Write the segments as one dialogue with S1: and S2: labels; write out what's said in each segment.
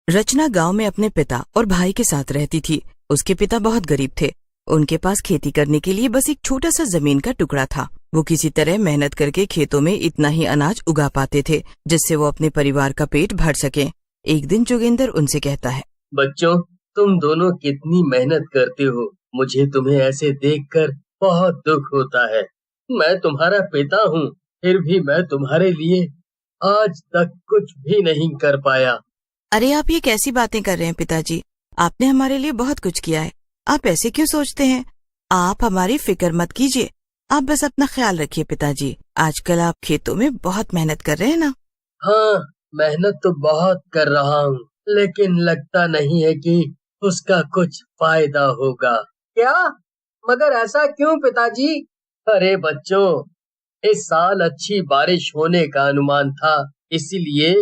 S1: रचना गांव में अपने पिता और भाई के साथ रहती थी। उसके पिता बहुत गरीब थे। उनके पास खेती करने के लिए बस एक छोटा सा जमीन का टुकड़ा था। वो किसी तरह मेहनत करके खेतों में इतना ही अनाज उगा पाते थे जिससे वो अपने परिवार का पेट भर सके। एक दिन जोगिंदर उनसे कहता है,
S2: बच्चों, तुम दोनों कितनी मेहनत करते हो। मुझे तुम्हें ऐसे देखकर बहुत दुख होता है। मैं तुम्हारा पिता हूँ, फिर भी मैं तुम्हारे लिए आज तक कुछ भी नहीं कर पाया।
S1: अरे आप ये कैसी बातें कर रहे हैं पिताजी? आपने हमारे लिए बहुत कुछ किया है। आप ऐसे क्यों सोचते हैं? आप हमारी फिक्र मत कीजिए। आप बस अपना ख्याल रखिए पिताजी। आजकल आप खेतों में बहुत मेहनत कर रहे हैं ना?
S2: हाँ, मेहनत तो बहुत कर रहा हूँ, लेकिन लगता नहीं है कि उसका कुछ फायदा होगा। क्या? मगर ऐसा क्यों पिताजी? अरे बच्चों, इस साल अच्छी बारिश होने का अनुमान था, इसीलिए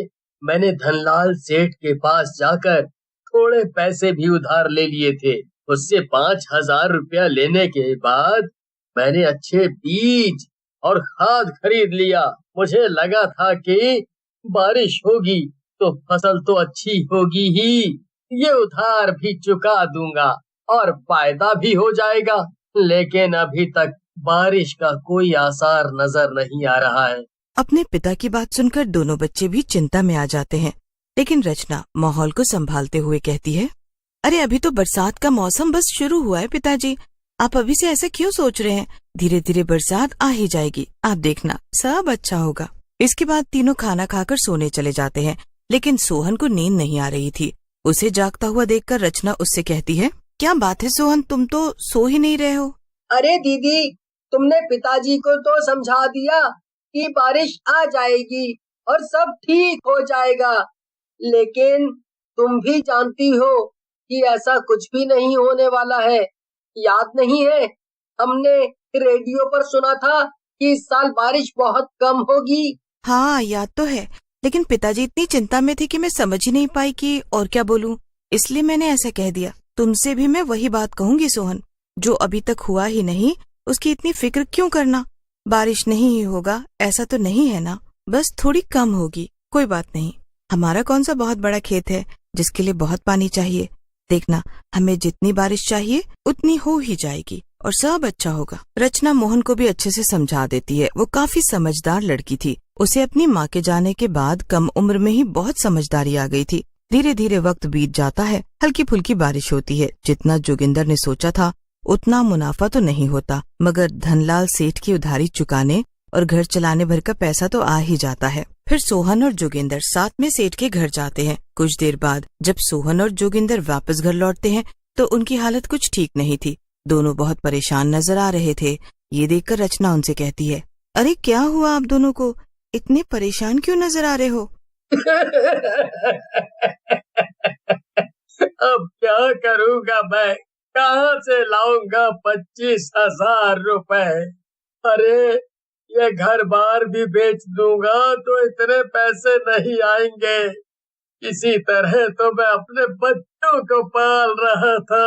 S2: मैंने धनलाल सेठ के पास जाकर थोड़े पैसे भी उधार ले लिए थे। उससे 5,000 रुपया लेने के बाद मैंने अच्छे बीज और खाद खरीद लिया। मुझे लगा था कि बारिश होगी तो फसल तो अच्छी होगी ही। ये उधार भी चुका दूंगा और फायदा भी हो जाएगा, लेकिन अभी तक बारिश का कोई आसार नजर नहीं आ रहा है।
S1: अपने पिता की बात सुनकर दोनों बच्चे भी चिंता में आ जाते हैं। लेकिन रचना माहौल को संभालते हुए कहती है, अरे अभी तो बरसात का मौसम बस शुरू हुआ है पिताजी। आप अभी से ऐसे क्यों सोच रहे हैं? धीरे धीरे बरसात आ ही जाएगी, आप देखना सब अच्छा होगा। इसके बाद तीनों खाना खाकर सोने चले जाते हैं। लेकिन सोहन को नींद नहीं आ रही थी। उसे जागता हुआ देखकर रचना उससे कहती है, क्या बात है सोहन, तुम तो सो ही नहीं रहे हो?
S3: अरे दीदी, तुमने पिताजी को तो समझा दिया कि बारिश आ जाएगी और सब ठीक हो जाएगा, लेकिन तुम भी जानती हो कि ऐसा कुछ भी नहीं होने वाला है। याद नहीं है, हमने रेडियो पर सुना था कि इस साल बारिश बहुत कम होगी।
S1: हाँ याद तो है, लेकिन पिताजी इतनी चिंता में थे कि मैं समझ ही नहीं पाई कि और क्या बोलूं, इसलिए मैंने ऐसा कह दिया। तुमसे भी मैं वही बात कहूंगी सोहन, जो अभी तक हुआ ही नहीं उसकी इतनी फिक्र क्यों करना। बारिश नहीं ही होगा ऐसा तो नहीं है ना, बस थोड़ी कम होगी, कोई बात नहीं। हमारा कौन सा बहुत बड़ा खेत है जिसके लिए बहुत पानी चाहिए। देखना, हमें जितनी बारिश चाहिए उतनी हो ही जाएगी और सब अच्छा होगा। रचना मोहन को भी अच्छे से समझा देती है। वो काफी समझदार लड़की थी। उसे अपनी माँ के जाने के बाद कम उम्र में ही बहुत समझदारी आ गई थी। धीरे धीरे वक्त बीत जाता है। हल्की फुल्की बारिश होती है। जितना जोगिंदर ने सोचा था उतना मुनाफा तो नहीं होता, मगर धनलाल सेठ की उधारी चुकाने और घर चलाने भर का पैसा तो आ ही जाता है। फिर सोहन और जोगिंदर साथ में सेठ के घर जाते हैं। कुछ देर बाद जब सोहन और जोगिंदर वापस घर लौटते हैं तो उनकी हालत कुछ ठीक नहीं थी। दोनों बहुत परेशान नजर आ रहे थे। ये देखकर रचना उनसे कहती है, अरे क्या हुआ आप दोनों को? इतने परेशान क्यों नजर आ रहे हो?
S2: अब क्या करूँगा मैं? कहाँ से लाऊंगा 25,000 रुपए? अरे, ये घर बार भी बेच दूंगा तो इतने पैसे नहीं आएंगे। इसी तरह तो मैं अपने बच्चों को पाल रहा था।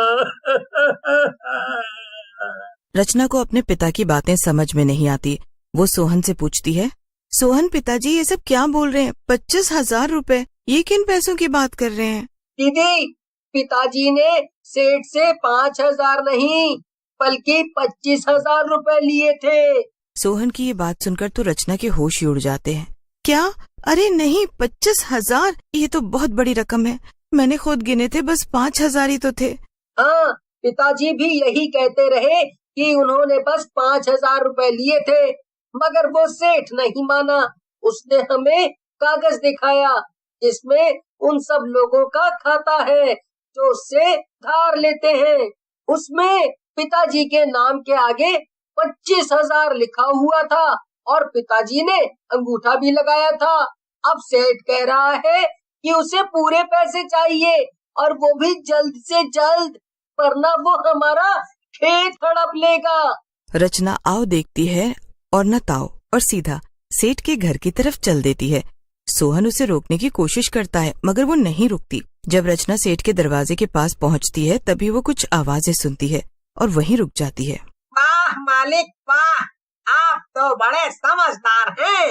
S1: रचना को अपने पिता की बातें समझ में नहीं आती। वो सोहन से पूछती है, सोहन पिताजी ये सब क्या बोल रहे हैं? 25,000 रुपए, ये किन पैसों की बात कर रहे हैं?
S3: दीदी, पिताजी ने सेठ से 5,000 नहीं बल्कि 25,000 रुपए लिए थे।
S1: सोहन की ये बात सुनकर तो रचना के होश ही उड़ जाते हैं। क्या? अरे नहीं, 25,000? ये तो बहुत बड़ी रकम है। मैंने खुद गिने थे, बस 5,000 ही तो थे।
S3: हाँ, पिताजी भी यही कहते रहे कि उन्होंने बस 5,000 रुपए लिए थे, मगर वो सेठ नहीं माना। उसने हमें कागज दिखाया जिसमें उन सब लोगों का खाता है जो उससे धार लेते हैं। उसमें पिताजी के नाम के आगे 25,000 लिखा हुआ था और पिताजी ने अंगूठा भी लगाया था। अब सेठ कह रहा है कि उसे पूरे पैसे चाहिए और वो भी जल्द से जल्द, वरना वो हमारा खेत हड़प लेगा।
S1: रचना आओ देखती है और न ताओ और सीधा सेठ के घर की तरफ चल देती है। सोहन उसे रोकने की कोशिश करता है मगर वो नहीं रुकती। जब रचना सेठ के दरवाजे के पास पहुंचती है तभी वो कुछ आवाजें सुनती है और वहीं रुक जाती है।
S3: वाह मालिक वाह, आप तो बड़े समझदार हैं।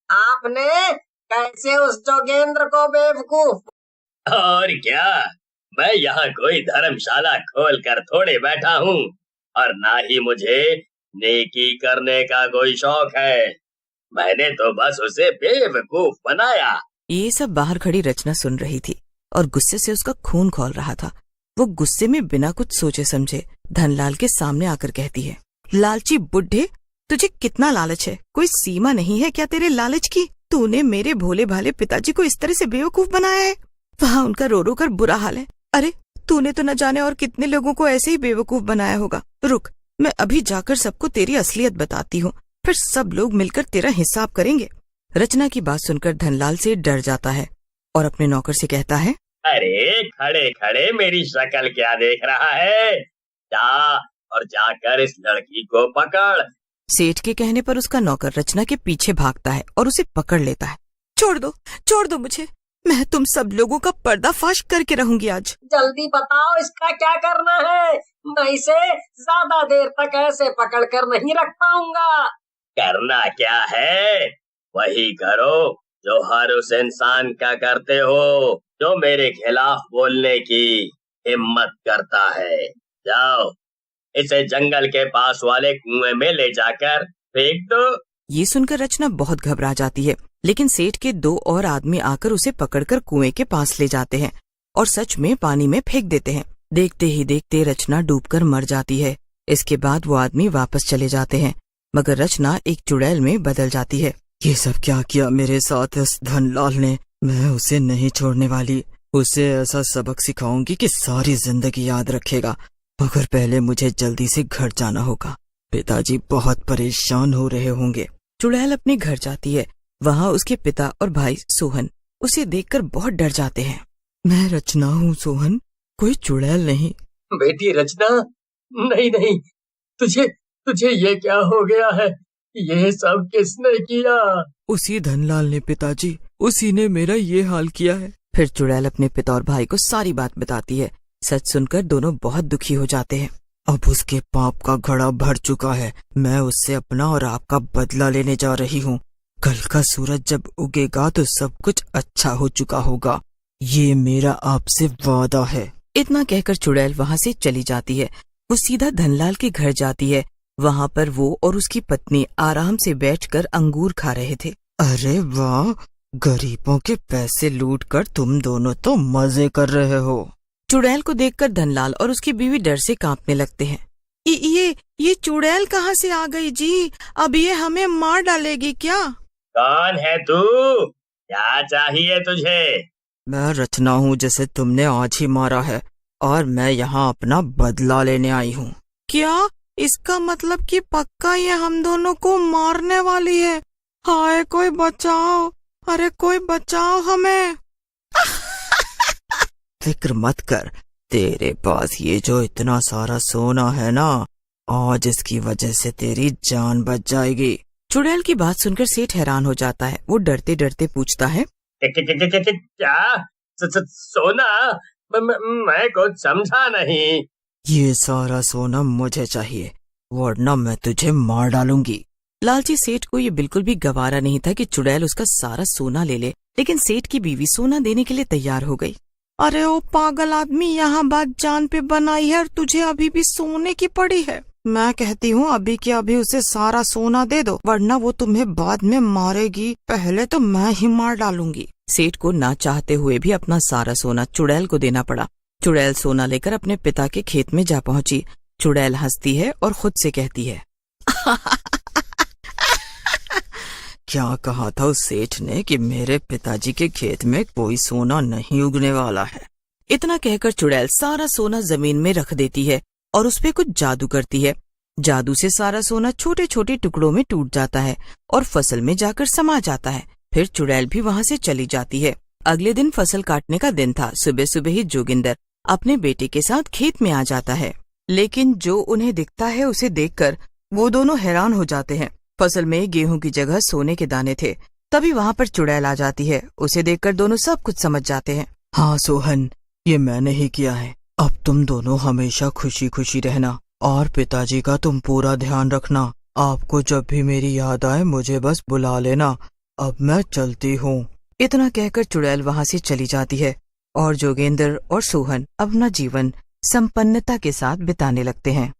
S3: आपने कैसे उस जोगेंद्र को बेवकूफ
S2: और क्या, मैं यहाँ कोई धर्मशाला खोल कर थोड़े बैठा हूँ, और ना ही मुझे नेकी करने का कोई शौक है। मैंने तो बस उसे बेवकूफ बनाया।
S1: ये सब बाहर खड़ी रचना सुन रही थी और गुस्से से उसका खून खौल रहा था। वो गुस्से में बिना कुछ सोचे समझे धनलाल के सामने आकर कहती है, लालची बुड्ढे, तुझे कितना लालच है? कोई सीमा नहीं है क्या तेरे लालच की? तूने मेरे भोले भाले पिताजी को इस तरह से बेवकूफ बनाया है। वहाँ उनका रो रो कर बुरा हाल है। अरे तूने तो न जाने और कितने लोगों को ऐसे ही बेवकूफ बनाया होगा। रुक, मैं अभी जाकर सबको तेरी असलियत बताती हूँ, फिर सब लोग मिलकर तेरा हिसाब करेंगे। रचना की बात सुनकर धनलाल से डर जाता है और अपने नौकर से कहता है,
S2: अरे खड़े खड़े मेरी शक्ल क्या देख रहा है? जा और जाकर इस लड़की को पकड़।
S1: सेठ के कहने पर उसका नौकर रचना के पीछे भागता है और उसे पकड़ लेता है। छोड़ दो मुझे, मैं तुम सब लोगों का पर्दाफाश करके रहूंगी आज।
S3: जल्दी बताओ इसका क्या करना है? मैं इसे ज्यादा देर तक ऐसे पकड़ कर नहीं रख पाऊंगा।
S2: करना क्या है? वही करो जो हर उस इंसान का करते हो जो मेरे खिलाफ बोलने की हिम्मत करता है। जाओ, इसे जंगल के पास वाले कुएं में ले जाकर फेंक दो।
S1: ये सुनकर रचना बहुत घबरा जाती है, लेकिन सेठ के 2 और आदमी आकर उसे पकड़कर कुएं के पास ले जाते हैं और सच में पानी में फेंक देते हैं। देखते ही देखते रचना डूबकर मर जाती है। इसके बाद वो आदमी वापस चले जाते हैं, मगर रचना एक चुड़ैल में बदल जाती है। ये सब क्या किया मेरे साथ इस धनलाल ने? मैं उसे नहीं छोड़ने वाली। उसे ऐसा सबक सिखाऊंगी कि सारी जिंदगी याद रखेगा। मगर पहले मुझे जल्दी से घर जाना होगा। पिताजी बहुत परेशान हो रहे होंगे। चुड़ैल अपने घर जाती है। वहाँ उसके पिता और भाई सोहन उसे देखकर बहुत डर जाते हैं। मैं रचना हूँ सोहन, कोई चुड़ैल नहीं।
S2: बेटी रचना, नहीं, तुझे ये क्या हो गया है? ये सब किसने किया?
S1: उसी धनलाल ने पिताजी, उसी ने मेरा ये हाल किया है। फिर चुड़ैल अपने पिता और भाई को सारी बात बताती है। सच सुनकर दोनों बहुत दुखी हो जाते हैं। अब उसके पाप का घड़ा भर चुका है। मैं उससे अपना और आपका बदला लेने जा रही हूँ। कल का सूरज जब उगेगा तो सब कुछ अच्छा हो चुका होगा। ये मेरा आपसे वादा है। इतना कहकर चुड़ैल वहाँ से चली जाती है। वो सीधा धनलाल के घर जाती है। वहाँ पर वो और उसकी पत्नी आराम से बैठकर अंगूर खा रहे थे। अरे वाह, गरीबों के पैसे लूटकर तुम दोनों तो मजे कर रहे हो। चुड़ैल को देखकर धनलाल और उसकी बीवी डर से कांपने लगते हैं। ये चुड़ैल कहाँ से आ गई जी? अब ये हमें मार डालेगी क्या?
S2: कौन है तू? क्या चाहिए तुझे?
S1: मैं रचना हूँ जिसे तुमने आज ही मारा है, और मैं यहाँ अपना बदला लेने आई हूँ। क्या? इसका मतलब कि पक्का ये हम दोनों को मारने वाली है? हाय कोई बचाओ, अरे कोई बचाओ हमें। फिक्र मत कर, तेरे पास ये जो इतना सारा सोना है ना, आज इसकी वजह से तेरी जान बच जाएगी। चुड़ैल की बात सुनकर सेठ हैरान हो जाता है। वो डरते डरते पूछता है,
S2: क्या? सोना? मैं कुछ समझा नहीं।
S1: ये सारा सोना मुझे चाहिए, वरना मैं तुझे मार डालूंगी। लालची सेठ को ये बिल्कुल भी गवारा नहीं था कि चुड़ैल उसका सारा सोना ले ले, लेकिन सेठ की बीवी सोना देने के लिए तैयार हो गई। अरे ओ पागल आदमी, यहाँ बात जान पे बनाई है और तुझे अभी भी सोने की पड़ी है। मैं कहती हूँ अभी के अभी उसे सारा सोना दे दो, वरना वो तुम्हें बाद में मारेगी। पहले तो मैं ही मार डालूंगी। सेठ को ना चाहते हुए भी अपना सारा सोना चुड़ैल को देना पड़ा। चुड़ैल सोना लेकर अपने पिता के खेत में जा पहुंची। चुड़ैल हंसती है और खुद से कहती है, क्या कहा था उस सेठ ने कि मेरे पिताजी के खेत में कोई सोना नहीं उगने वाला है। इतना कहकर चुड़ैल सारा सोना जमीन में रख देती है और उस पे कुछ जादू करती है। जादू से सारा सोना छोटे छोटे टुकड़ों में टूट जाता है और फसल में जाकर समा जाता है। फिर चुड़ैल भी वहाँ से चली जाती है। अगले दिन फसल काटने का दिन था। सुबह सुबह ही जोगिंदर अपने बेटे के साथ खेत में आ जाता है, लेकिन जो उन्हें दिखता है उसे देखकर वो दोनों हैरान हो जाते हैं। फसल में गेहूं की जगह सोने के दाने थे। तभी वहाँ पर चुड़ैल आ जाती है। उसे देखकर दोनों सब कुछ समझ जाते हैं। हाँ सोहन, ये मैंने ही किया है। अब तुम दोनों हमेशा खुशी खुशी रहना और पिताजी का तुम पूरा ध्यान रखना। आपको जब भी मेरी याद आए मुझे बस बुला लेना। अब मैं चलती हूँ। इतना कहकर चुड़ैल वहाँ से चली जाती है। और जोगेंद्र और सोहन अपना जीवन संपन्नता के साथ बिताने लगते हैं।